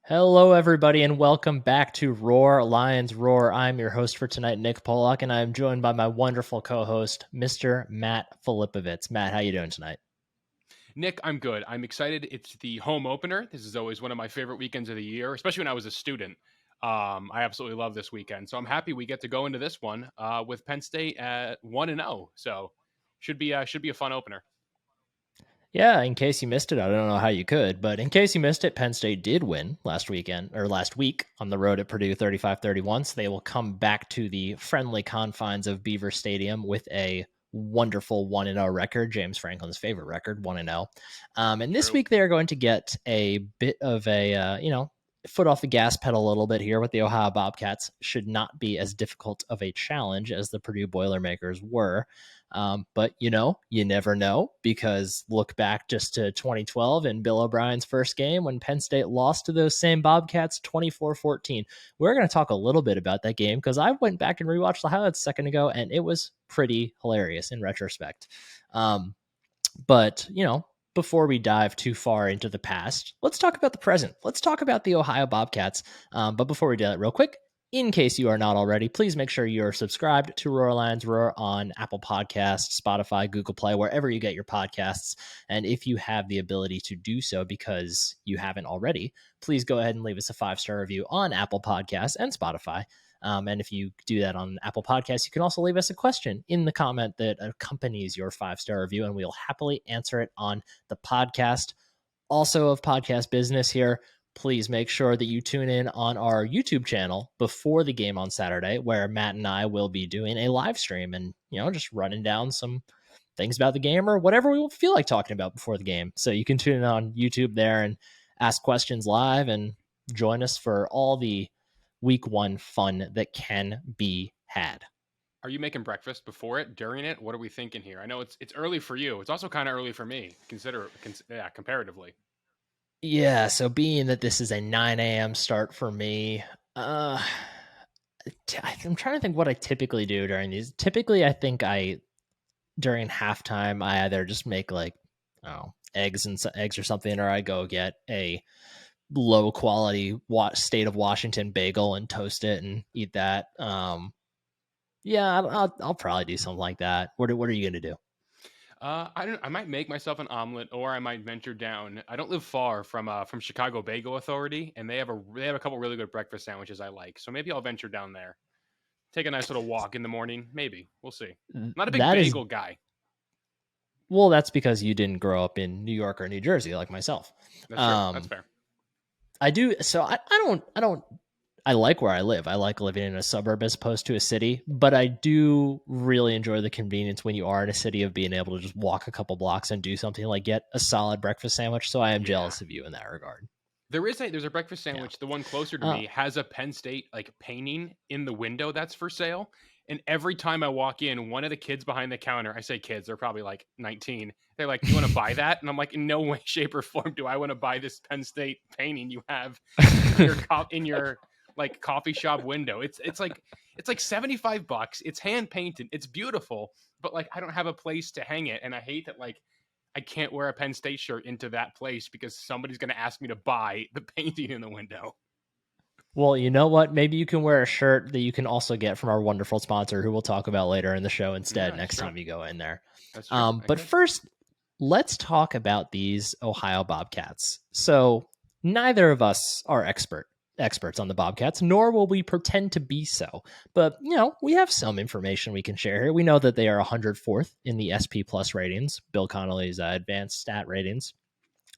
Hello, everybody, and welcome back to Roar Lions Roar. I'm your host for tonight, Nick Pollock, and I'm joined by my wonderful co-host, Mr. Matt Filipovitz. Matt, how you doing tonight? Nick, I'm good. I'm excited. It's the home opener. This is always one of my favorite weekends of the year, especially when I was a student. I absolutely love this weekend, so I'm happy we get to go into this one with Penn State at 1-0. So should be a fun opener. Yeah, in case you missed it, I don't know how you could, but in case you missed it, Penn State did win last week on the road at Purdue 35-31. So they will come back to the friendly confines of Beaver Stadium with a wonderful 1-0 record, James Franklin's favorite record, 1-0. And this True. week they are going to get a bit of a foot off the gas pedal a little bit here with the Ohio Bobcats. Should not be as difficult of a challenge as the Purdue Boilermakers were. But you never know, because look back just to 2012 and Bill O'Brien's first game when Penn State lost to those same Bobcats 24-14. We're going to talk a little bit about that game because I went back and rewatched the highlights a second ago, and it was pretty hilarious in retrospect. But before we dive too far into the past, let's talk about the present. Let's talk about the Ohio Bobcats. But before we do that, real quick, in case you are not already, please make sure you're subscribed to Roar Lions Roar on Apple Podcasts, Spotify, Google Play, wherever you get your podcasts. And if you have the ability to do so because you haven't already, please go ahead and leave us a 5-star review on Apple Podcasts and Spotify. And if you do that on Apple Podcasts, you can also leave us a question in the comment that accompanies your 5-star review, and we'll happily answer it on the podcast. Also, of podcast business here, please make sure that you tune in on our YouTube channel before the game on Saturday, where Matt and I will be doing a live stream and, just running down some things about the game or whatever we feel like talking about before the game. So you can tune in on YouTube there and ask questions live and join us for all the week one fun that can be had. Are you making breakfast before it, during it? What are we thinking here? I know it's early for you. It's also kind of early for me. Comparatively. Yeah, so being that this is a 9 a.m. start for me, I'm trying to think what I typically do during these. Typically, I think during halftime, I either just make eggs or something, or I go get a low quality state of Washington bagel and toast it and eat that. Yeah, I'll probably do something like that. What are you gonna do? I might make myself an omelet, or I might venture down. I don't live far from Chicago Bagel Authority, and they have a couple really good breakfast sandwiches I like. So maybe I'll venture down there, take a nice little walk in the morning. Maybe we'll see. Not a big That is bagel guy. Well, that's because you didn't grow up in New York or New Jersey like myself. That's true. That's Um, fair. I do. So I like where I live. I like living in a suburb as opposed to a city, but I do really enjoy the convenience when you are in a city of being able to just walk a couple blocks and do something like get a solid breakfast sandwich. So I am Yeah. jealous of you in that regard. There's a breakfast Yeah. sandwich. The one closer to Uh, me has a Penn State like painting in the window that's for sale. And every time I walk in, one of the kids behind the counter, I say kids, they're probably like 19. They're like, "You want to buy that?" And I'm like, "In no way, shape, or form do I want to buy this Penn State painting you have in your like coffee shop window. It's like $75. It's hand painted. It's beautiful, but like I don't have a place to hang it, and I hate that like I can't wear a Penn State shirt into that place because somebody's going to ask me to buy the painting in the window. well, you know what? Maybe you can wear a shirt that you can also get from our wonderful sponsor, who we'll talk about later in the show Yeah, instead that's next true. time you go in there. That's true. I But could. first, let's talk about these Ohio Bobcats. So neither of us are experts on the Bobcats, nor will we pretend to be so. But we have some information we can share here. We know that they are 104th in the SP Plus ratings, Bill Connolly's advanced stat ratings.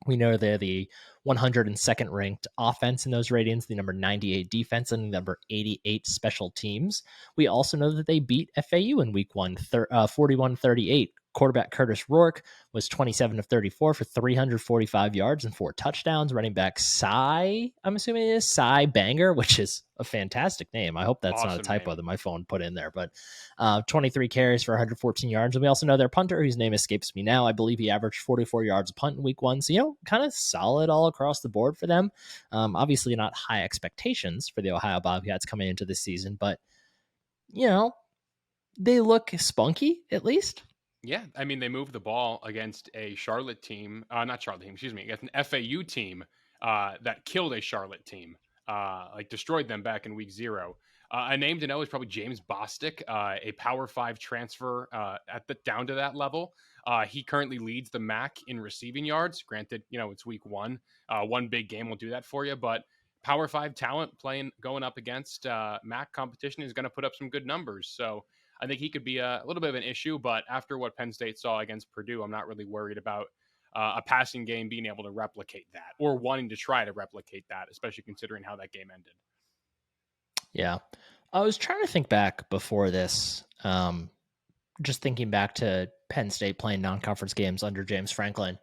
We know they're the 102nd ranked offense in those ratings, the number 98 defense, and the number 88 special teams. We also know that they beat FAU in week one, 41-38. Quarterback Curtis Rourke was 27 of 34 for 345 yards and 4 touchdowns. Running back I'm assuming it is Cy Banger, which is a fantastic name. I hope that's not a Awesome typo name. that my phone put in there, but 23 carries for 114 yards. And we also know their punter, whose name escapes me now. I believe he averaged 44 yards a punt in week one. So, kind of solid all across the board for them. Obviously, not high expectations for the Ohio Bobcats coming into this season, but, they look spunky at least. Yeah, they moved the ball against a Charlotte team, not Charlotte team, excuse me, against an FAU team that killed a Charlotte team, like destroyed them back in week 0. A name to know is probably James Bostic, a Power 5 transfer down to that level. He currently leads the MAC in receiving yards. Granted, it's week 1. One big game will do that for you, but Power 5 talent going up against MAC competition is going to put up some good numbers. So I think he could be a little bit of an issue, but after what Penn State saw against Purdue, I'm not really worried about a passing game being able to replicate that or wanting to try to replicate that, especially considering how that game ended. Yeah. I was trying to think back before this, just thinking back to Penn State playing non-conference games under James Franklin.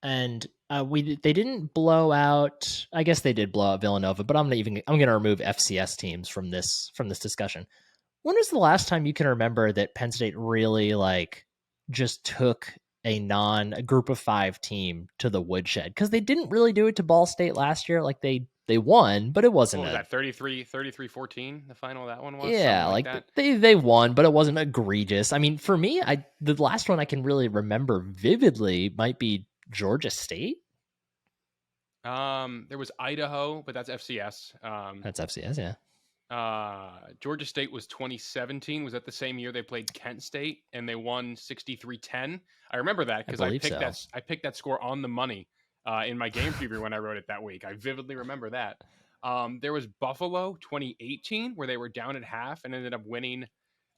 And they didn't blow out. I guess they did blow out Villanova, but I'm gonna remove FCS teams from this discussion. When was the last time you can remember that Penn State really just took a group of 5 team to the woodshed? Because they didn't really do it to Ball State last year. Like they won, but it wasn't. What was that? 33-14, the final that one was? Yeah, like that. They won, but it wasn't egregious. I mean, for me, the last one I can really remember vividly might be Georgia State. There was Idaho, but that's FCS. That's FCS, yeah. Georgia State was 2017. Was that the same year they played Kent State and they won 63-10? I remember that because I picked that score on the money in my game preview when I wrote it that week. I vividly remember that. There was Buffalo 2018 where they were down at half and ended up winning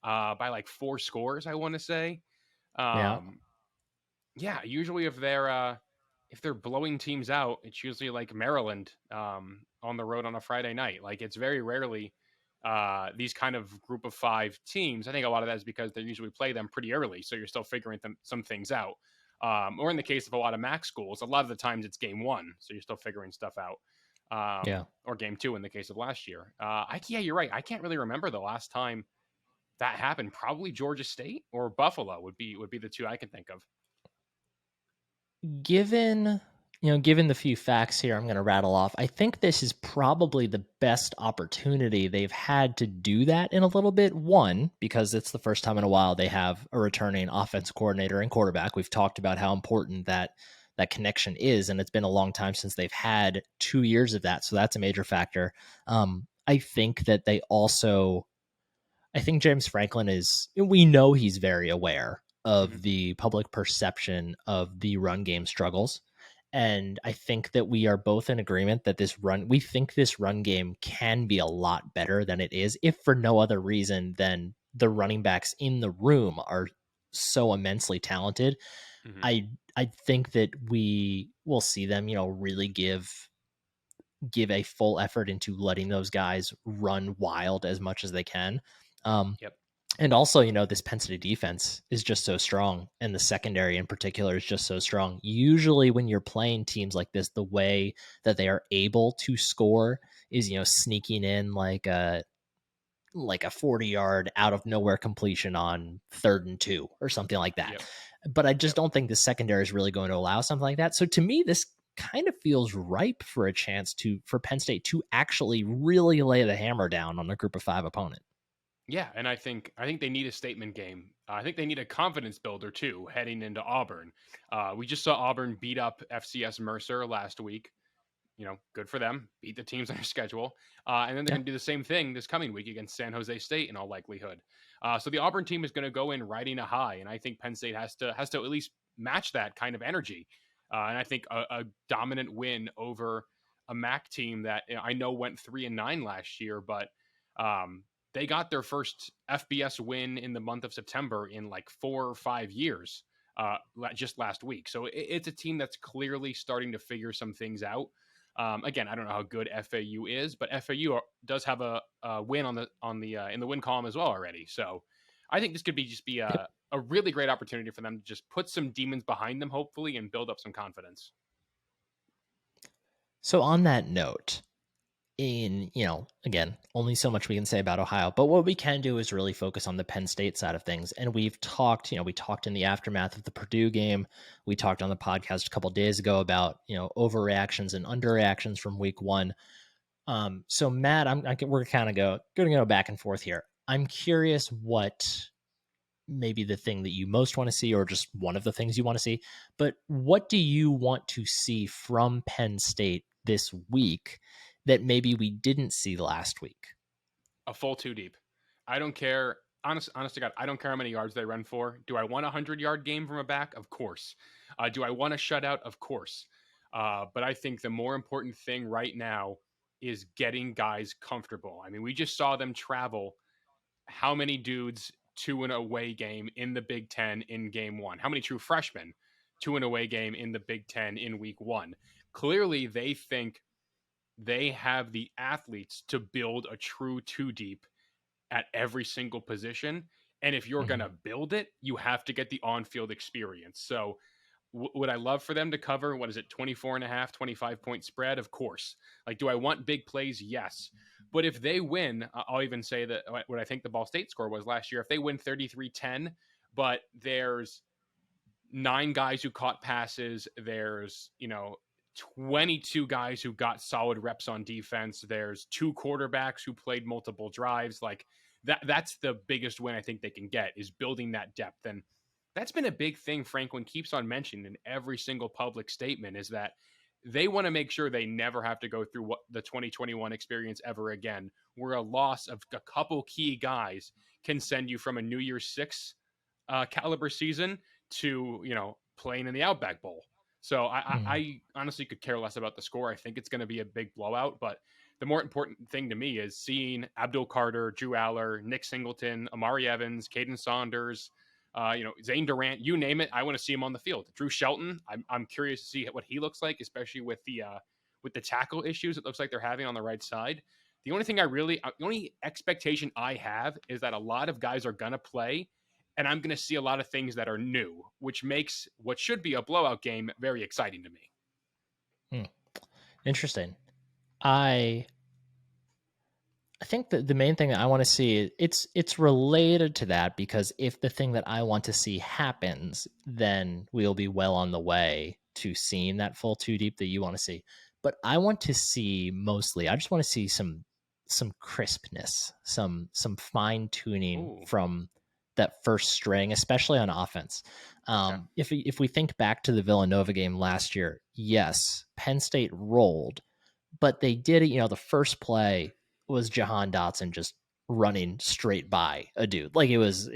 by like 4 scores, I want to say. Yeah, usually if they're blowing teams out, it's usually like Maryland on the road on a Friday night. Like it's very rarely these kind of group of 5 teams. I think a lot of that is because they usually play them pretty early, so you're still figuring some things out. Or in the case of a lot of MAC schools, a lot of the times it's game 1, so you're still figuring stuff out. Or game 2 in the case of last year. You're right. I can't really remember the last time that happened. Probably Georgia State or Buffalo would be the 2 I can think of. Given the few facts here I'm going to rattle off, I think this is probably the best opportunity they've had to do that in a little bit. One, because it's the first time in a while they have a returning offense coordinator and quarterback. We've talked about how important that connection is, and it's been a long time since they've had 2 years of that. So that's a major factor. I think that I think James Franklin we know he's very aware of the public perception of the run game struggles. And I think that we are both in agreement that we think this run game can be a lot better than it is, if for no other reason than the running backs in the room are so immensely talented. I think that we will see them, really give a full effort into letting those guys run wild as much as they can. And also, this Penn State defense is just so strong, and the secondary in particular is just so strong. Usually when you're playing teams like this, the way that they are able to score is, sneaking in like a 40-yard out of nowhere completion on 3rd and 2 or something like that. But I just don't think the secondary is really going to allow something like that. So to me, this kind of feels ripe for a chance for Penn State to actually really lay the hammer down on a group of 5 opponent. Yeah, and I think they need a statement game. I think they need a confidence builder too, heading into Auburn. We just saw Auburn beat up FCS Mercer last week. Good for them. Beat the teams on their schedule. And then they're going to do the same thing this coming week against San Jose State in all likelihood. So the Auburn team is going to go in riding a high, and I think Penn State has to at least match that kind of energy. And I think a dominant win over a MAC team that I know went 3-9 last year, but they got their first FBS win in the month of September in like 4 or 5 years just last week. So it's a team that's clearly starting to figure some things out. Again, I don't know how good FAU is, but FAU does have a win in the win column as well already. So I think this could be a really great opportunity for them to just put some demons behind them, hopefully, and build up some confidence. So on that note, again, only so much we can say about Ohio, but what we can do is really focus on the Penn State side of things. And we've talked, we talked in the aftermath of the Purdue game. We talked on the podcast a couple of days ago about, overreactions and underreactions from week 1. So Matt, we're kind of going to go back and forth here. I'm curious what maybe the thing that you most want to see, or just one of the things you want to see, but what do you want to see from Penn State this week that maybe we didn't see last week? A full two deep. I don't care. Honest to God, I don't care how many yards they run for. Do I want a 100-yard game from a back? Of course. Do I want a shutout? Of course. But I think the more important thing right now is getting guys comfortable. I mean, we just saw them travel how many dudes to an away game in the Big Ten in game one? How many true freshmen to an away game in the Big Ten in week one? Clearly, they think they have the athletes to build a true two deep at every single position. And if you're going to build it, you have to get the on-field experience. So would I love for them to cover, what is it, 24 and a half, 25-point spread? Of course. Like, do I want big plays? Yes. But if they win, I'll even say that what I think the Ball State score was last year, if they win 33-10, but there's 9 guys who caught passes, there's, 22 guys who got solid reps on defense, there's 2 quarterbacks who played multiple drives, like that's the biggest win I think they can get, is building that depth. And that's been a big thing Franklin keeps on mentioning in every single public statement, is that they want to make sure they never have to go through what the 2021 experience ever again, where a loss of a couple key guys can send you from a New Year's Six caliber season to, playing in the Outback Bowl. So I honestly could care less about the score. I think it's going to be a big blowout, but the more important thing to me is seeing Abdul Carter, Drew Aller, Nick Singleton, Amari Evans, Caden Saunders, Zane Durant, you name it. I want to see him on the field. Drew Shelton, I'm curious to see what he looks like, especially with the tackle issues it looks like they're having on the right side. The only expectation I have is that a lot of guys are going to play, and I'm going to see a lot of things that are new, which makes what should be a blowout game very exciting to me. Interesting. I think that the main thing that I want to see, it's related to that, because if the thing that I want to see happens, then we'll be well on the way to seeing that full two deep that you want to see. But I want to see mostly, I just want to see some crispness, some fine tuning from that first string, especially on offense. Okay. If we think back to the Villanova game last year, yes, Penn State rolled, but they did it. The first play was Jahan Dotson just running straight by a dude. Like it was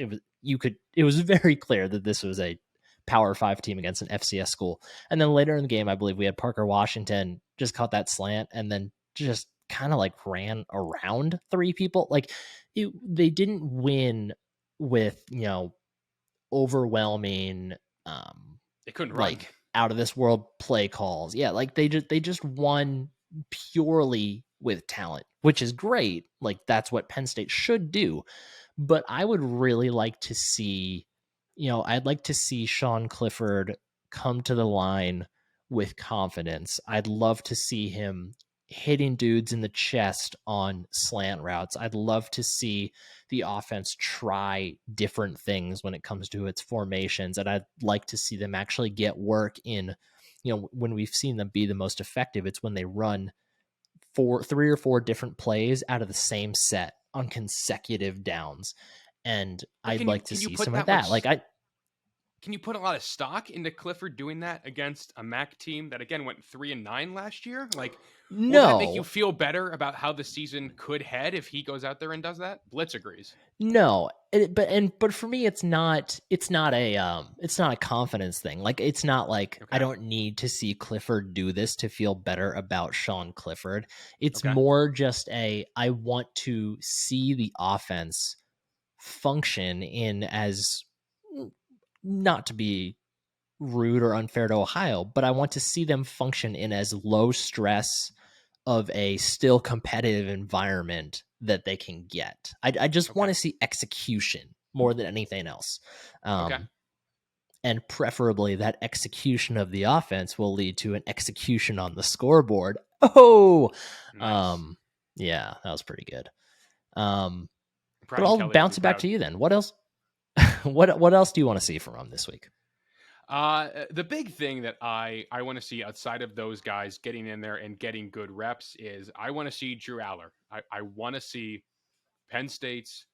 very clear that this was a Power 5 team against an FCS school. And then later in the game, I believe we had Parker Washington just caught that slant and then just kind of like ran around 3 people. Like they didn't win with, overwhelming, they couldn't like run. Out of this world play calls. Yeah. Like they just won purely with talent, which is great. Like that's what Penn State should do. But I would really like to see, I'd like to see Sean Clifford come to the line with confidence. I'd love to see him hitting dudes in the chest on slant routes. I'd love to see the offense try different things when it comes to its formations. And I'd like to see them actually get work in, when we've seen them be the most effective, it's when they run 3 or 4 different plays out of the same set on consecutive downs. And I'd like to see some of that. Can you put a lot of stock into Clifford doing that against a MAC team that again went 3-9 last year? Like, will that make you feel better about how the season could head if he goes out there and does that? Blitz agrees. No, but for me, it's not a confidence thing. Like it's not like I don't need to see Clifford do this to feel better about Sean Clifford. It's more just I want to see the offense function in, as, not to be rude or unfair to Ohio, but I want to see them function in as low stress of a still competitive environment that they can get. I just want to see execution more than anything else. And preferably that execution of the offense will lead to an execution on the scoreboard. Nice. Yeah, that was pretty good. But I'll bounce it back to you then. What else? What else do you want to see from them this week? The big thing that I want to see outside of those guys getting in there and getting good reps is I want to see Drew Aller. I want to see Penn State's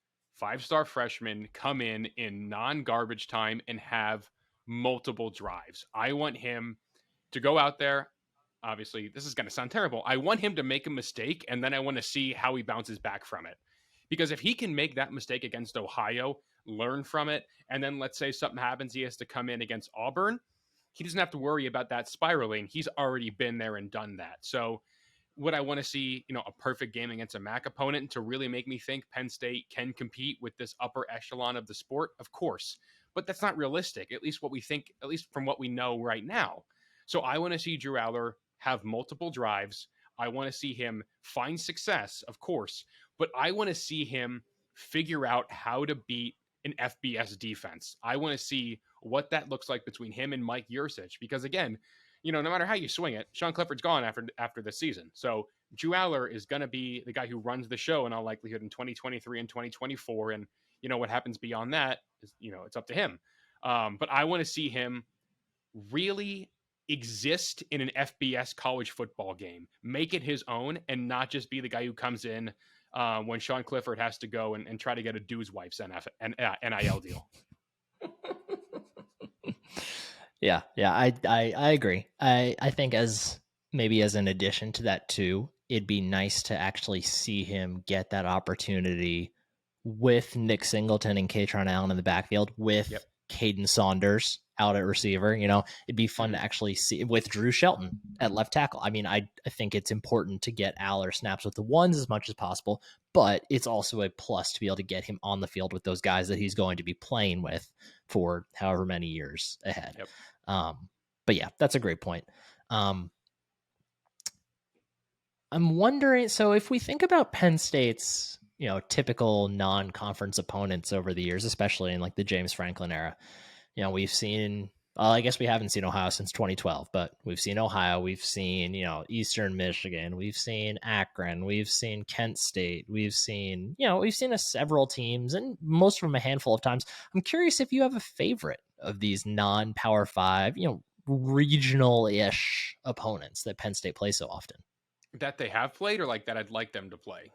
5-star freshman come in non-garbage time and have multiple drives. I want him to go out there. obviously this is going to sound terrible. I want him to make a mistake, and then I want to see how he bounces back from it. Because if he can make that mistake against Ohio, learn from it, and then let's say something happens, he has to come in against Auburn, he doesn't have to worry about that spiraling. He's already been there and done that. So would I want to see, a perfect game against a MAC opponent to really make me think Penn State can compete with this upper echelon of the sport? Of course, but that's not realistic, at least what we think, at least from what we know right now. So I want to see Drew Aller have multiple drives. I want to see him find success, of course, but I want to see him figure out how to beat an FBS defense. I want to see what that looks like between him and Mike Yurcich, because again, no matter how you swing it, Sean Clifford's gone after this season. So Drew Aller is going to be the guy who runs the show in all likelihood in 2023 and 2024. And, what happens beyond that is, it's up to him. But I want to see him really exist in an FBS college football game, make it his own, and not just be the guy who comes in when Sean Clifford has to go and try to get a dude's wife's NIL deal. Yeah, I agree. I think as an addition to that too, it'd be nice to actually see him get that opportunity with Nick Singleton and Katron Allen in the backfield, with Caden Saunders out at receiver. It'd be fun to actually see with Drew Shelton at left tackle. I mean, I think it's important to get Aller snaps with the ones as much as possible, but it's also a plus to be able to get him on the field with those guys that he's going to be playing with for however many years ahead. But yeah, that's a great point. I'm wondering, so if we think about Penn State's, typical non-conference opponents over the years, especially in like the James Franklin era, we've seen, I guess we haven't seen Ohio since 2012, but we've seen Ohio, we've seen, Eastern Michigan, we've seen Akron, we've seen Kent State, we've seen several teams, and most of them a handful of times. I'm curious if you have a favorite of these non-Power 5, regional-ish opponents that Penn State plays so often. That they have played, or like that I'd like them to play?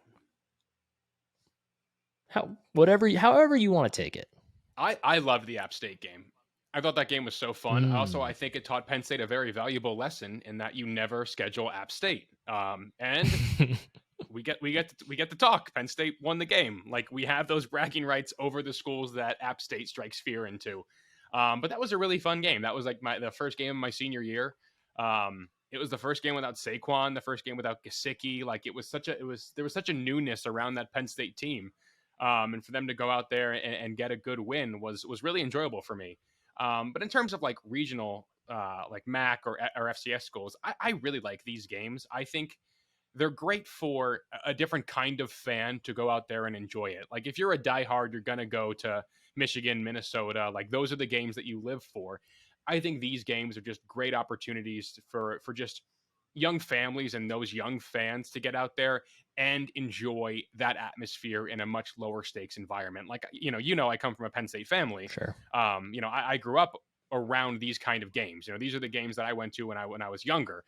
However you want to take it. I loved the App State game. I thought that game was so fun. Also, I think it taught Penn State a very valuable lesson in that you never schedule App State. And we get to talk. Penn State won the game. Like, we have those bragging rights over the schools that App State strikes fear into. But that was a really fun game. That was like the first game of my senior year. It was the first game without Saquon, the first game without Gesicki. Like, there was such a newness around that Penn State team. And for them to go out there and get a good win was really enjoyable for me. But in terms of like regional, like MAC or FCS schools, I really like these games. I think they're great for a different kind of fan to go out there and enjoy it. Like, if you're a diehard, you're going to go to Michigan, Minnesota. Like, those are the games that you live for. I think these games are just great opportunities for just young families and those young fans to get out there and enjoy that atmosphere in a much lower stakes environment. Like, I come from a Penn State family. Sure. I grew up around these kind of games. These are the games that I went to when I was younger.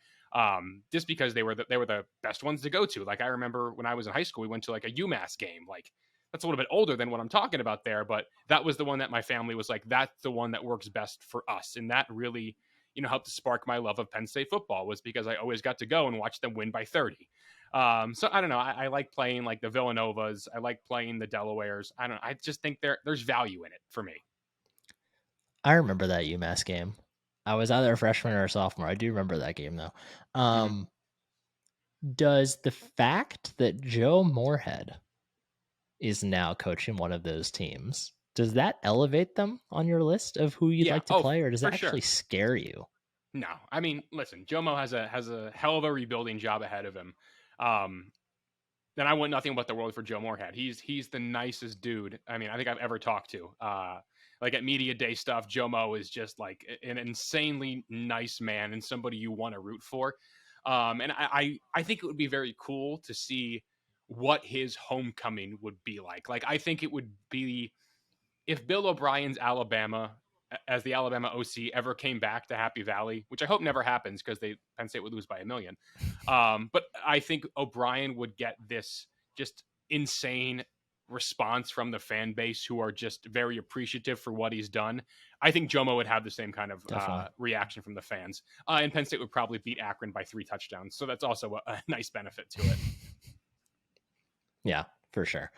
Just because they were the best ones to go to. Like, I remember when I was in high school, we went to like a UMass game. Like, that's a little bit older than what I'm talking about there, but that was the one that my family was like, that's the one that works best for us. And that really, helped to spark my love of Penn State football, was because I always got to go and watch them win by 30. So I don't know. I like playing like the Villanovas. I like playing the Delawares. I just think there's value in it for me. I remember that UMass game. I was either a freshman or a sophomore. I do remember that game though. Does the fact that Joe Moorhead is now coaching one of those teams, does that elevate them on your list of who you'd like to play, or does that actually scare you? No, I mean, listen, Joe Mo has a hell of a rebuilding job ahead of him. And I want nothing but the world for Joe Moorhead. He's the nicest dude, I mean, I think I've ever talked to. Like, at media day stuff, Joe Mo is just like an insanely nice man and somebody you want to root for. And I think it would be very cool to see what his homecoming would be like. Like, I think it would be if Bill O'Brien's Alabama, as the Alabama OC, ever came back to Happy Valley, which I hope never happens because Penn State would lose by 1 million. But I think O'Brien would get this just insane response from the fan base who are just very appreciative for what he's done, I think Jomo would have the same kind of Definitely. reaction from the fans. And Penn State would probably beat Akron by 3 touchdowns. So that's also a nice benefit to it. Yeah, for sure.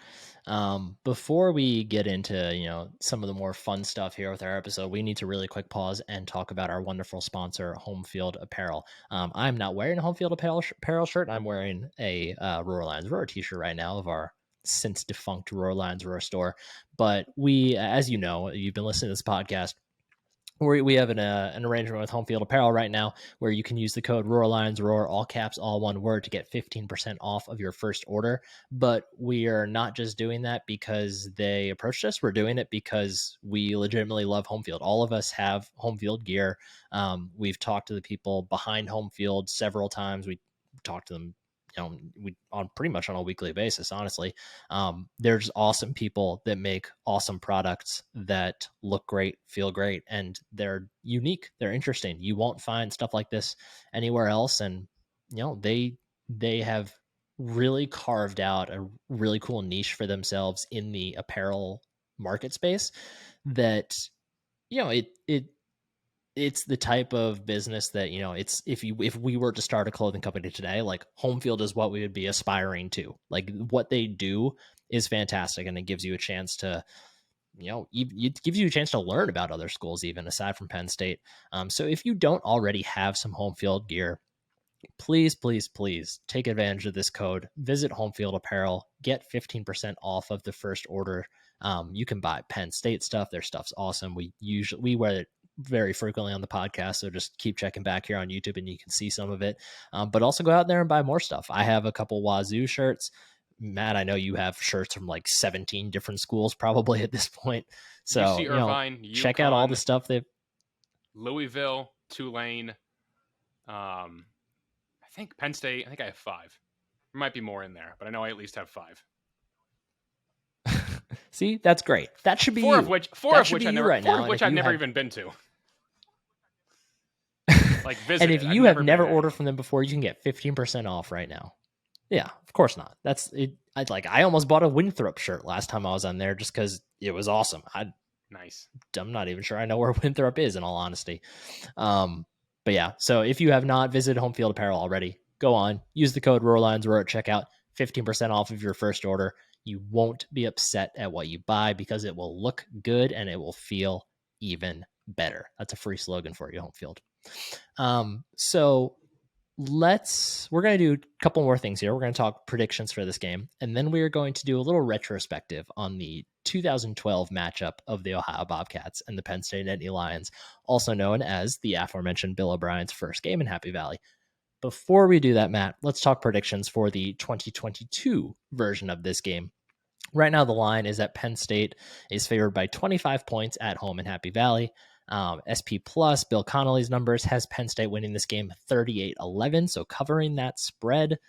Before we get into, some of the more fun stuff here with our episode, we need to really quick pause and talk about our wonderful sponsor, Home Field Apparel. I'm not wearing a Home Field apparel shirt. I'm wearing a Rural Lions Roar t-shirt right now of our since defunct Rural Lions Roar store. But we, as you know, you've been listening to this podcast, we have an arrangement with Home Field Apparel right now where you can use the code Roar Lions Roar, all caps, all one word, to get 15% off of your first order. But we are not just doing that because they approached us. We're doing it because we legitimately love Home Field. All of us have Home Field gear. We've talked to the people behind Home Field several times. We talked to them we on pretty much on a weekly basis, honestly. There's awesome people that make awesome products that look great, feel great, and they're unique. They're interesting. You won't find stuff like this anywhere else. And, they have really carved out a really cool niche for themselves in the apparel market space that, it's the type of business that, it's if we were to start a clothing company today, like Home Field is what we would be aspiring to. Like what they do is fantastic, and it gives you a chance to, it gives you a chance to learn about other schools, even aside from Penn State. So if you don't already have some Home Field gear, please, please, please take advantage of this code. Visit Home Field Apparel, get 15% off of the first order. You can buy Penn State stuff. Their stuff's awesome. We wear it very frequently on the podcast, so just keep checking back here on YouTube and you can see some of it. But also go out there and buy more stuff. I have a couple Wazoo shirts. Matt, I know you have shirts from like 17 different schools probably at this point. So, UC Irvine, check out all the stuff they've Louisville, Tulane. I think Penn State. I think I have 5. There might be more in there, but I know I at least have 5. See, that's great. That should be four you. Of which I've never even been to. Like and if you have never ordered from them before, you can get 15% off right now. Yeah, of course not. That's it. I almost bought a Winthrop shirt last time I was on there just because it was awesome. Nice. I'm not even sure I know where Winthrop is, in all honesty. But yeah, so if you have not visited Home Field Apparel already, go on, use the code ROARLIONSROAR at checkout, 15% off of your first order. You won't be upset at what you buy because it will look good and it will feel even better. That's a free slogan for you, Home Field. So we're going to do a couple more things here. We're going to talk predictions for this game, and then we are going to do a little retrospective on the 2012 matchup of the Ohio Bobcats and the Penn State Nittany Lions, also known as the aforementioned Bill O'Brien's first game in Happy Valley. Before we do that, Matt, let's talk predictions for the 2022 version of this game. Right now, the line is that Penn State is favored by 25 points at home in Happy Valley. SP Plus, Bill Connolly's numbers, has Penn State winning this game 38-11, so covering that spread.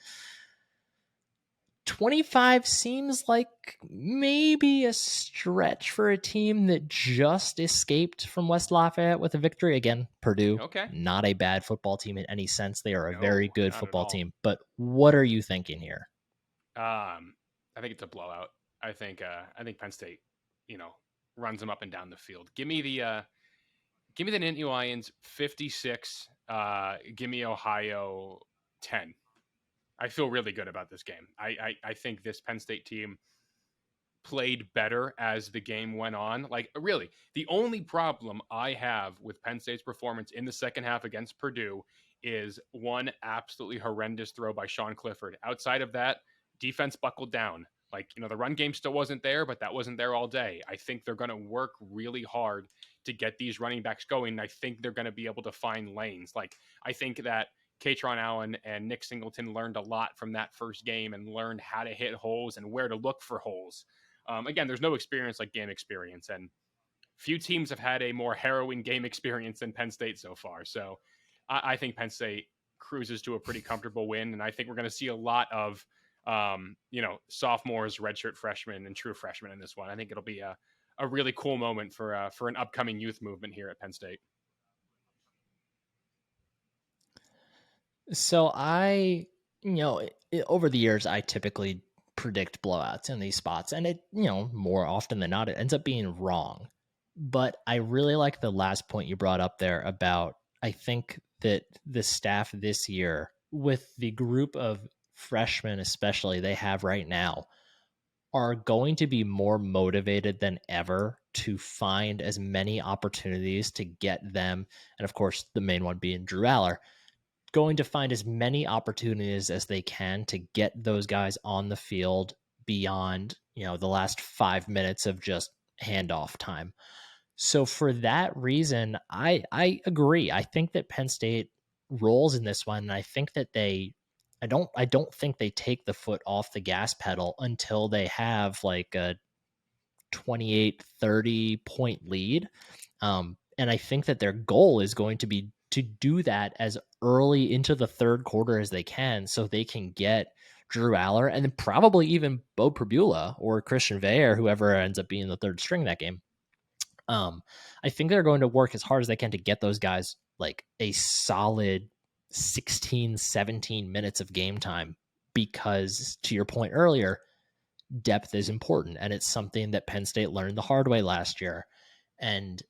25 seems like maybe a stretch for a team that just escaped from West Lafayette with a victory. Again, Purdue, not a bad football team in any sense. They are a very good football team. But what are you thinking here? I think it's a blowout. I think Penn State, runs them up and down the field. Give me the Nittany Lions 56. Give me Ohio 10. I feel really good about this game. I think this Penn State team played better as the game went on. Like, really, the only problem I have with Penn State's performance in the second half against Purdue is one absolutely horrendous throw by Sean Clifford. Outside of that, defense buckled down. Like, the run game still wasn't there, but that wasn't there all day. I think they're going to work really hard to get these running backs going. I think they're going to be able to find lanes. Like, I think that Katron Allen and Nick Singleton learned a lot from that first game and learned how to hit holes and where to look for holes. Again, there's no experience like game experience, and few teams have had a more harrowing game experience than Penn State so far. So I think Penn State cruises to a pretty comfortable win, and I think we're going to see a lot of sophomores, redshirt freshmen, and true freshmen in this one. I think it'll be a really cool moment for an upcoming youth movement here at Penn State. So over the years, I typically predict blowouts in these spots. And it, more often than not, it ends up being wrong. But I really like the last point you brought up there about, I think that the staff this year, with the group of freshmen, especially they have right now, are going to be more motivated than ever to find as many opportunities to get them. And of course, the main one being Drew Aller, going to find as many opportunities as they can to get those guys on the field beyond, the last 5 minutes of just handoff time. So for that reason, I agree. I think that Penn State rolls in this one. And I think that I don't think they take the foot off the gas pedal until they have like a 28-30 point lead. And I think that their goal is going to be to do that as early into the third quarter as they can, so they can get Drew Aller and then probably even Bo Pribula or Christian Veer, whoever ends up being the third string that game. I think they're going to work as hard as they can to get those guys like a solid 16, 17 minutes of game time, because to your point earlier, depth is important. And it's something that Penn State learned the hard way last year. And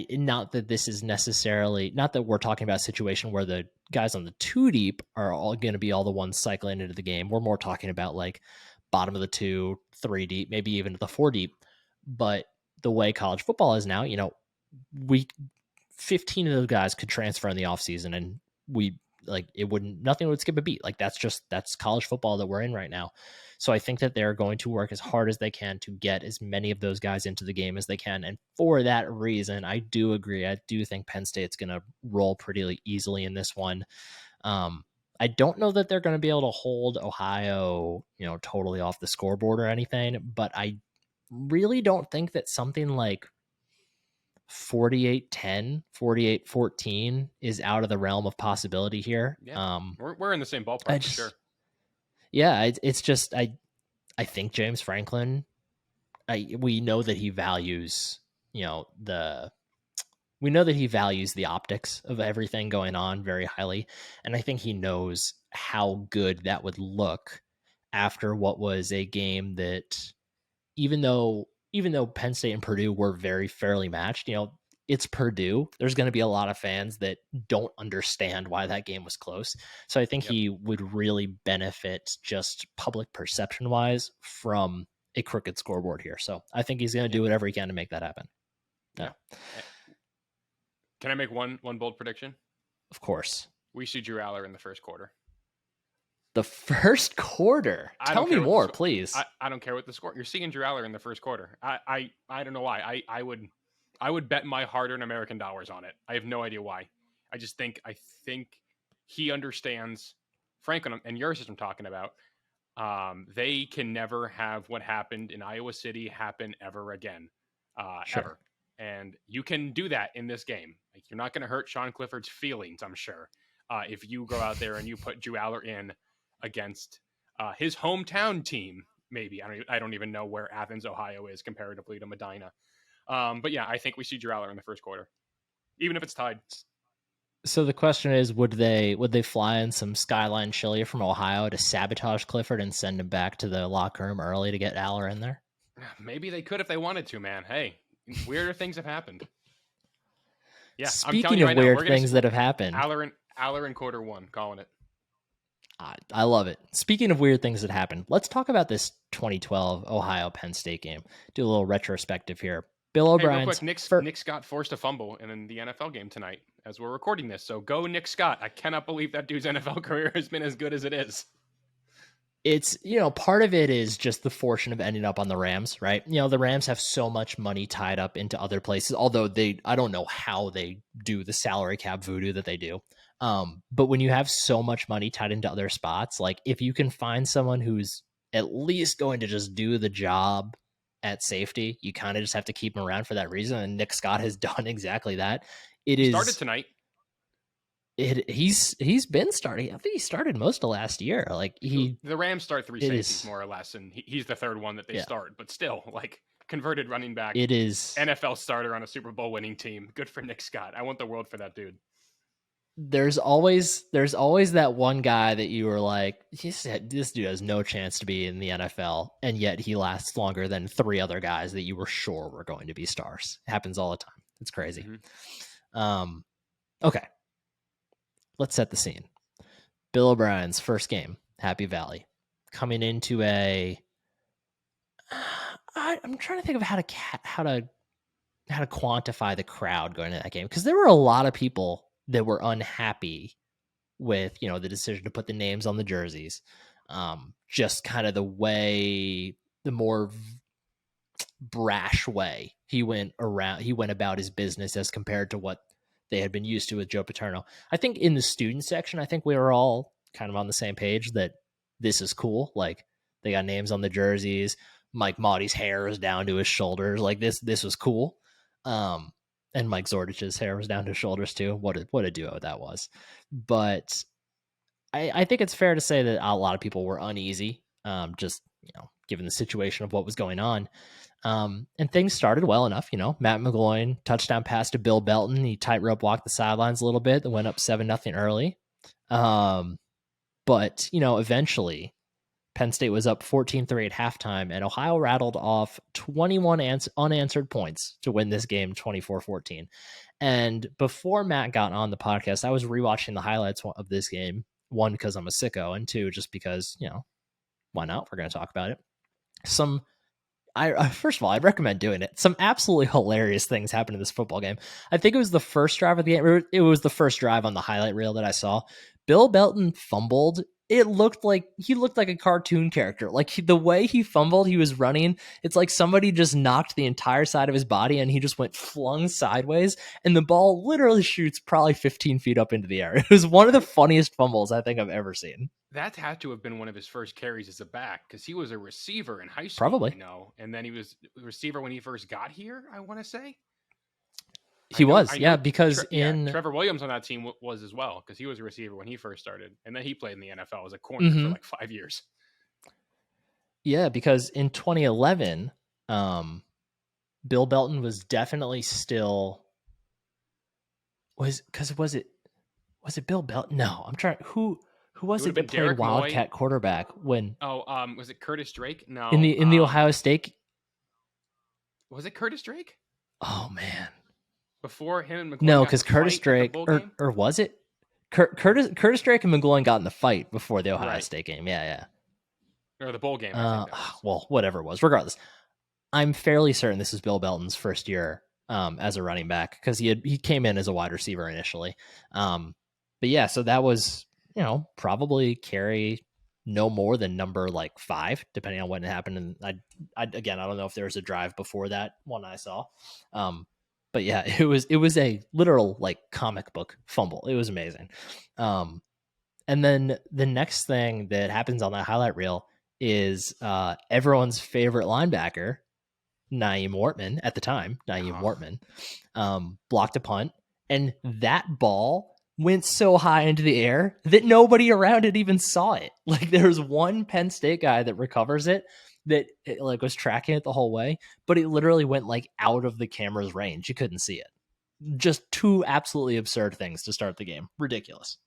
not that this is necessarily, not that we're talking about a situation where the guys on the 2 deep are all going to be all the ones cycling into the game. We're more talking about like bottom of the 2, 3 deep, maybe even the 4 deep. But the way college football is now, 15 of those guys could transfer in the offseason, and nothing would skip a beat. Like that's college football that we're in right now. So I think that they're going to work as hard as they can to get as many of those guys into the game as they can. And for that reason, I do agree. I do think Penn State's going to roll pretty easily in this one. I don't know that they're going to be able to hold Ohio, totally off the scoreboard or anything, but I really don't think that something like 48-10, 48-14 is out of the realm of possibility here. Yeah, we're in the same ballpark for sure. Yeah, it's just I think James Franklin, we know that he values, the optics of everything going on very highly, and I think he knows how good that would look after what was a game that, even though Penn State and Purdue were very fairly matched, it's Purdue. There's going to be a lot of fans that don't understand why that game was close. So I think he would really benefit just public perception wise from a crooked scoreboard here. So I think he's going to do whatever he can to make that happen. Yeah. Can I make one bold prediction? Of course. We see Drew Aller in the first quarter. The first quarter? Tell me more, please. I don't care what the score. You're seeing Drew Aller in the first quarter. I don't know why. I would bet my hard-earned American dollars on it. I have no idea why. I think he understands Franklin and your system talking about. They can never have what happened in Iowa City happen ever again. Sure. Ever. And you can do that in this game. Like, you're not going to hurt Sean Clifford's feelings, I'm sure, if you go out there and you put Drew Aller in against his hometown team. Maybe I don't even know where Athens, Ohio is comparatively to Medina. But yeah, I think we see Drew Aller in the first quarter, even if it's tied. So the question is, would they fly in some Skyline chili from Ohio to sabotage Clifford and send him back to the locker room early to get Aller in there? Maybe they could if they wanted to, man. Hey, weirder things have happened. Yeah, speaking of weird things that have happened, Aller in quarter 1, calling it. I love it. Speaking of weird things that happened, let's talk about this 2012 Ohio Penn State game. Do a little retrospective here. Bill O'Brien's Nick Scott forced a fumble in the NFL game tonight as we're recording this. So go Nick Scott. I cannot believe that dude's NFL career has been as good as it is. It's, part of it is just the fortune of ending up on the Rams, right? The Rams have so much money tied up into other places, although I don't know how they do the salary cap voodoo that they do. But when you have so much money tied into other spots, like if you can find someone who's at least going to just do the job at safety, you kind of just have to keep him around for that reason. And Nick Scott has done exactly that. He started tonight. He's been starting. I think he started most of last year. Like the Rams start 3 safeties more or less, and he's the third one that they start. But still, like, converted running back. It is NFL starter on a Super Bowl winning team. Good for Nick Scott. I want the world for that dude. there's always that one guy that you were like, this dude has no chance to be in the NFL, and yet he lasts longer than 3 other guys that you were sure were going to be stars. It happens all the time. It's crazy. Okay, let's set the scene. Bill O'Brien's first game, Happy Valley, coming into I'm trying to think of how to quantify the crowd going to that game, because there were a lot of people that were unhappy with, the decision to put the names on the jerseys. Just kind of the more brash way he went about his business as compared to what they had been used to with Joe Paterno. I think in the student section, I think we were all kind of on the same page that this is cool. Like, they got names on the jerseys. Mike Maudie's hair is down to his shoulders. Like, this was cool. And Mike Zordich's hair was down to his shoulders too. What a duo that was. But I think it's fair to say that a lot of people were uneasy, just, given the situation of what was going on. And things started well enough. Matt McGloin, touchdown pass to Bill Belton. He tightrope walked the sidelines a little bit. That went up 7-0 early. But, eventually Penn State was up 14-3 at halftime, and Ohio rattled off 21 unanswered points to win this game 24-14. And before Matt got on the podcast, I was rewatching the highlights of this game. 1, because I'm a sicko, and 2, just because, why not? We're going to talk about it. First of all, I'd recommend doing it. Some absolutely hilarious things happened in this football game. I think it was the first drive of the game. It was the first drive on the highlight reel that I saw. Bill Belton fumbled. He looked like a cartoon character. Like, the way he fumbled, he was running. It's like somebody just knocked the entire side of his body and he just went flung sideways, and the ball literally shoots probably 15 feet up into the air. It was one of the funniest fumbles I think I've ever seen. That had to have been one of his first carries as a back, because he was a receiver in high school. Probably. And then he was a receiver when he first got here, I want to say. He was, because Trevor Williams on that team was as well, because he was a receiver when he first started, and then he played in the NFL as a corner for like 5 years. Yeah, because in 2011, Bill Belton was definitely still was it Bill Belton? No, I'm trying. Who was it that played Wildcat quarterback when? Was it Curtis Drake? No, in the Ohio State. Was it Curtis Drake? Oh man. Before him and McGloin. No, because Curtis Drake, or was it Curtis Drake and McGloin got in the fight before the Ohio State game? Yeah. Or the bowl game. Well, whatever it was. Regardless, I'm fairly certain this is Bill Belton's first year as a running back, because he came in as a wide receiver initially. But yeah, so that was probably carry no more than number like 5, depending on when it happened. And I don't know if there was a drive before that one I saw. But yeah, it was a literal like comic book fumble. It was amazing. And then the next thing that happens on that highlight reel is everyone's favorite linebacker, Naeem Wortman at the time, Wortman, blocked a punt, and that ball went so high into the air that nobody around it even saw it. Like, there's one Penn State guy that recovers it, that it, like, was tracking it the whole way, but it literally went like out of the camera's range. You couldn't see it. Just 2 absolutely absurd things to start the game. Ridiculous.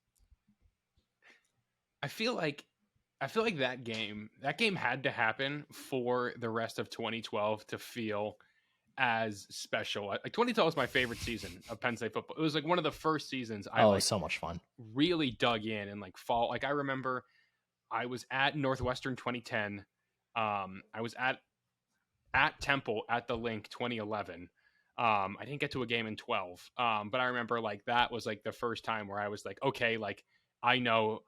I feel like that game had to happen for the rest of 2012 to feel as special. Like, 2012 was my favorite season of Penn State football. It was like one of the first seasons it was so much fun. Really dug in and like fall. Like, I remember I was at Northwestern 2010. I was at Temple at the Link 2011. I didn't get to a game in 12. But I remember like that was like the first time where I was like, okay, like I know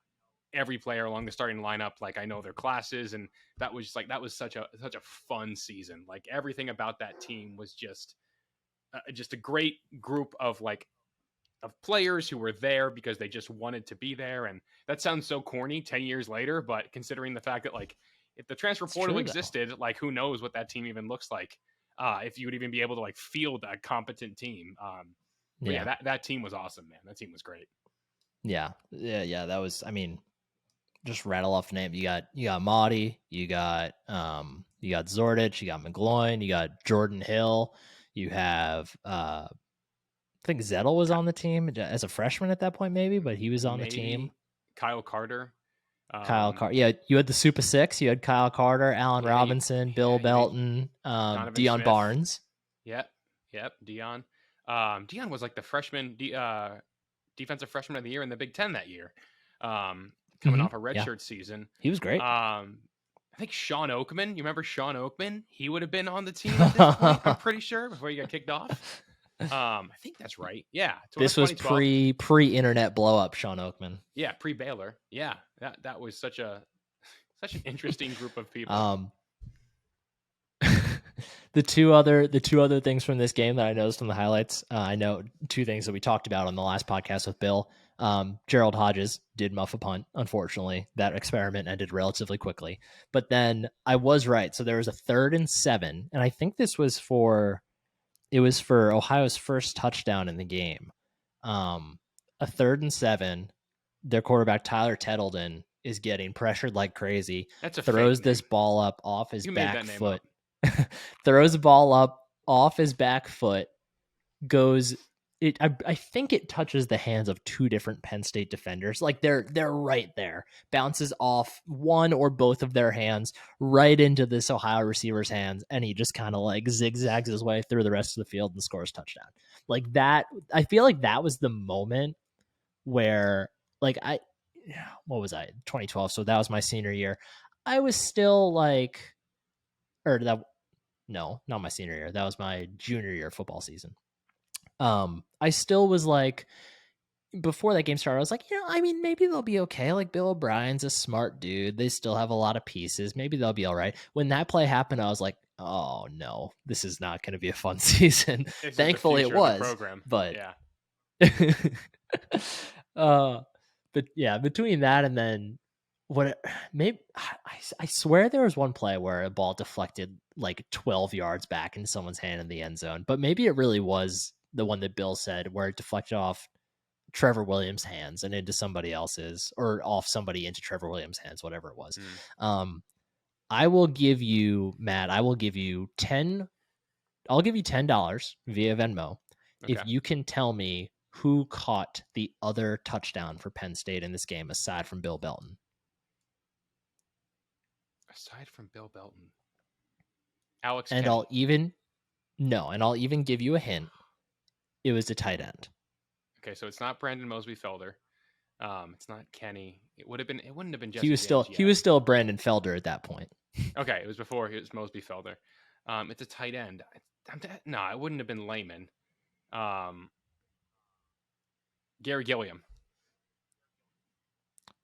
every player along the starting lineup. Like, I know their classes, and that was such a fun season. Like, everything about that team was just a great group of players who were there because they just wanted to be there. And that sounds so corny 10 years later, but considering the fact that like, if the transfer portal existed, like, who knows what that team even looks like, if you would even be able to like field a competent team. That team was awesome, man. That team was great. Yeah. That was, I mean, just rattle off the name. You got Maudie, you got Zordich, you got McGloin, you got Jordan Hill, you have think Zettel was on the team as a freshman at that point, maybe, but he was on the team. Maybe Kyle Carter. Kyle Carter. Yeah, you had the Super Six. You had Kyle Carter, Allen Robinson, Bill Belton, Donovan Deion Smith. Barnes. Yep, Deion. Deion was like the freshman, defensive freshman of the year in the Big Ten that year, coming off a redshirt season. He was great. I think Sean Oakman. You remember Sean Oakman? He would have been on the team at this point, I'm pretty sure, before he got kicked off. I think that's right. Yeah. This was pre-internet blow up, Sean Oakman. Yeah, pre-Baylor. Yeah. That was such an interesting group of people. The two other things from this game that I noticed from the highlights, I know two things that we talked about on the last podcast with Bill. Gerald Hodges did muff a punt. Unfortunately, that experiment ended relatively quickly. But then I was right. So there was a 3rd and 7, and I think this was for Ohio's first touchdown in the game. A 3rd and 7. Their quarterback Tyler Tettleton is getting pressured like crazy. Throws this ball up off his back foot. Throws the ball up off his back foot. I think it touches the hands of 2 different Penn State defenders. Like they're right there. Bounces off one or both of their hands right into this Ohio receiver's hands, and he just kind of like zigzags his way through the rest of the field and scores touchdown. Like that, I feel like that was the moment where, like, what was I? 2012. So that was my senior year. I was still like, no, not my senior year. That was my junior year football season. I still was like, before that game started, I was like, maybe they'll be okay. Like Bill O'Brien's a smart dude. They still have a lot of pieces. Maybe they'll be all right. When that play happened, I was like, oh no, this is not going to be a fun season. Thankfully it was, but yeah. But yeah, between that and then I swear there was one play where a ball deflected like 12 yards back in someone's hand in the end zone, but maybe it really was the one that Bill said where it deflected off Trevor Williams' hands and into somebody else's, or off somebody into Trevor Williams' hands, whatever it was. I will give you, Matt, I'll give you $10 via Venmo if you can tell me who caught the other touchdown for Penn State in this game aside from Bill Belton. Aside from Bill Belton. Alex and Kenny. I'll even give you a hint. It was a tight end. Okay, so it's not Brandon Mosby-Felder. It's not Kenny. It wouldn't have been Jesse he was still Brandon Felder at that point. Okay, it was before he was Mosby-Felder. It's a tight end. No, it wouldn't have been Lehman. Gary Gilliam.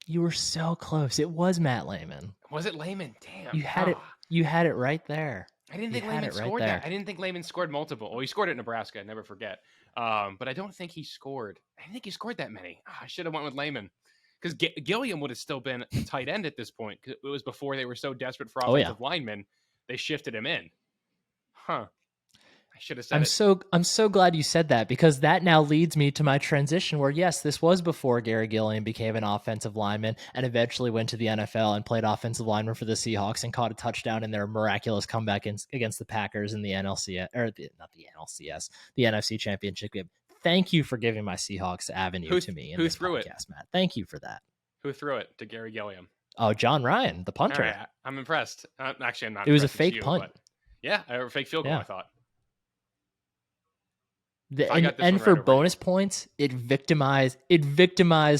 You were so close. It was Matt Lehman. Was it Lehman? Damn. You had it. You had it right there. I didn't think Lehman scored that. I didn't think Lehman scored multiple. Well, he scored at Nebraska. Never forget. But I don't think he scored. I didn't think he scored that many. I should have went with Lehman, because Gilliam would have still been a tight end at this point. It was before they were so desperate for offensive linemen. They shifted him in. Huh. I should have said I'm so glad you said that, because that now leads me to my transition where, yes, this was before Gary Gilliam became an offensive lineman and eventually went to the NFL and played offensive lineman for the Seahawks and caught a touchdown in their miraculous comeback against the Packers in the the NFC Championship game. Thank you for giving my Seahawks avenue to me in this podcast, Matt. Thank you for that. Who threw it to Gary Gilliam? Oh, John Ryan, the punter. Right, I'm impressed. Actually, I'm not. It was a fake punt. Yeah, a fake field goal, I thought. And for bonus points, it victimized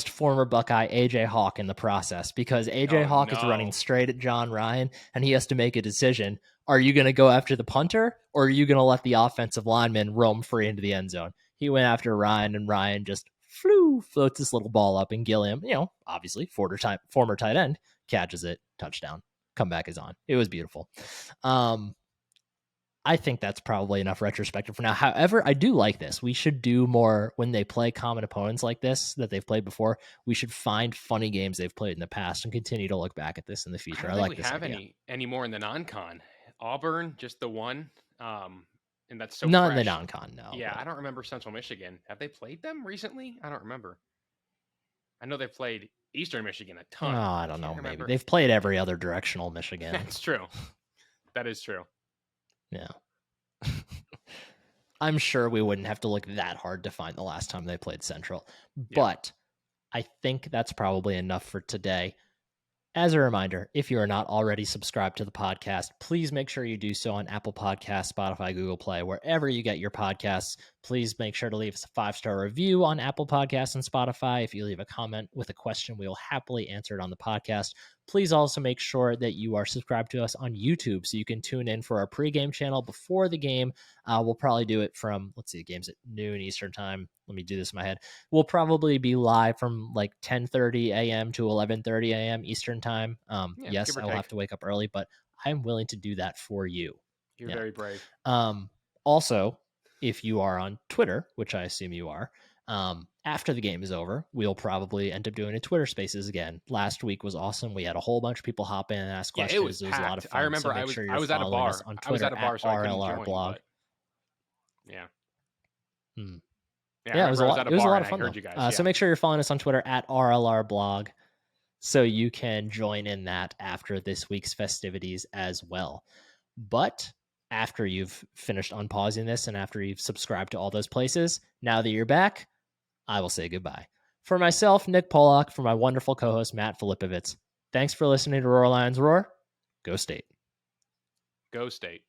former Buckeye AJ Hawk in the process, because AJ Hawk is running straight at John Ryan and he has to make a decision. Are you going to go after the punter, or are you going to let the offensive lineman roam free into the end zone? He went after Ryan, and Ryan just floats this little ball up, and Gilliam, obviously former tight end, catches it, touchdown, comeback is on. It was beautiful. I think that's probably enough retrospective for now. However, I do like this. We should do more when they play common opponents like this that they've played before. We should find funny games they've played in the past and continue to look back at this in the future. I like this. I don't think we have any more in the non-con. Auburn, just the one. And that's so not fresh. In the non-con, no. Yeah, I don't remember Central Michigan. Have they played them recently? I don't remember. I know they've played Eastern Michigan a ton. Oh, I don't know. Maybe they've played every other directional Michigan. That's true. That is true. Yeah. I'm sure we wouldn't have to look that hard to find the last time they played Central. Yeah. But I think that's probably enough for today. As a reminder, if you are not already subscribed to the podcast, please make sure you do so on Apple Podcasts, Spotify, Google Play, wherever you get your podcasts. Please make sure to leave us a 5-star review on Apple Podcasts and Spotify. If you leave a comment with a question, we will happily answer it on the podcast. Please also make sure that you are subscribed to us on YouTube so you can tune in for our pregame channel before the game. We'll probably do it from, let's see, the game's at noon Eastern time. Let me do this in my head. We'll probably be live from like 10:30 a.m. to 11:30 a.m. Eastern time. Yes, I will have to wake up early, but I'm willing to do that for you. You're very brave. Also, if you are on Twitter, which I assume you are, after the game is over, we'll probably end up doing a Twitter Spaces again. Last week was awesome. We had a whole bunch of people hop in and ask questions. It was a lot of fun. I remember so I was at a bar. On Twitter, I was at a bar, so I couldn't join. Blog. But... Yeah. Yeah, it was a lot of fun. You guys, so make sure you're following us on Twitter at RLR Blog, so you can join in that after this week's festivities as well. But after you've finished unpausing this and after you've subscribed to all those places, now that you're back, I will say goodbye. For myself, Nick Pollock, for my wonderful co-host, Matt Filipovitz, thanks for listening to Roar Lions Roar. Go State. Go State.